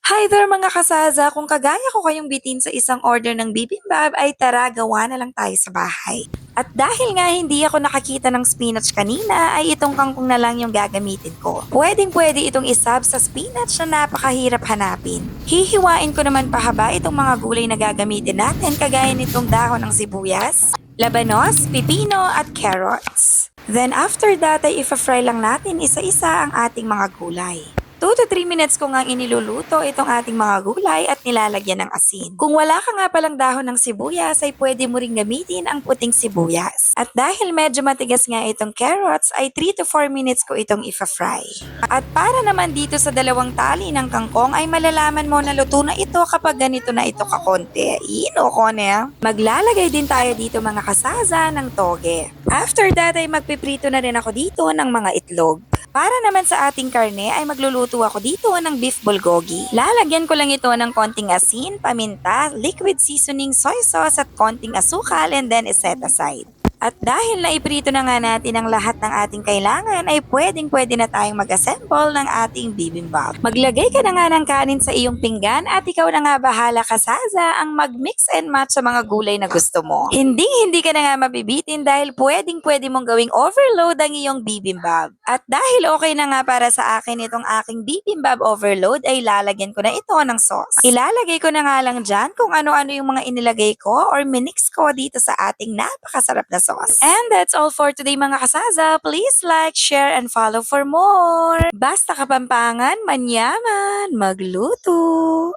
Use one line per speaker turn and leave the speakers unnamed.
Hi there mga kasaza! Kung kagaya ko kayong bitin sa isang order ng bibimbap ay tara gawa na lang tayo sa bahay. At dahil nga hindi ako nakakita ng spinach kanina ay itong kangkong na lang yung gagamitin ko. Pwedeng pwede itong isab sa spinach na napakahirap hanapin. Hihiwain ko naman pahaba itong mga gulay na gagamitin natin kagaya nitong dahon ng sibuyas, labanos, pipino at carrots. Then after that ay ifa-fry lang natin isa-isa ang ating mga gulay. 2 to 3 minutes ko ngang iniluluto itong ating mga gulay at nilalagyan ng asin. Kung wala ka nga palang dahon ng sibuyas ay pwede mo ring gamitin ang puting sibuyas. At dahil medyo matigas nga itong carrots ay 3 to 4 minutes ko itong ifa-fry. At para naman dito sa dalawang tali ng kangkong ay malalaman mo na luto na ito kapag ganito na ito kakonti. Ino ko na. Maglalagay din tayo dito mga kasaza ng toge. After that ay magpiprito na rin ako dito ng mga itlog. Para naman sa ating karne ay magluluto ako dito ng beef bulgogi. Lalagyan ko lang ito ng konting asin, paminta, liquid seasoning, soy sauce at konting asukal and then iset aside. At dahil naiprito na nga natin ang lahat ng ating kailangan ay pwedeng-pwede na tayong mag-assemble ng ating bibimbap. Maglagay ka na nga ng kanin sa iyong pinggan at ikaw na nga bahala kasaza ang mag-mix and match sa mga gulay na gusto mo. Hindi ka na nga mabibitin dahil pwedeng-pwede mong gawing overload ang iyong bibimbap. At dahil okay na nga para sa akin itong aking bibimbap overload ay lalagyan ko na ito ng sauce. Ilalagay ko na nga lang dyan kung ano-ano yung mga inilagay ko or minix ko dito sa ating napakasarap na sauce. And that's all for today mga kasaza. Please like, share, and follow for more. Basta Kapampangan, manyaman, magluto!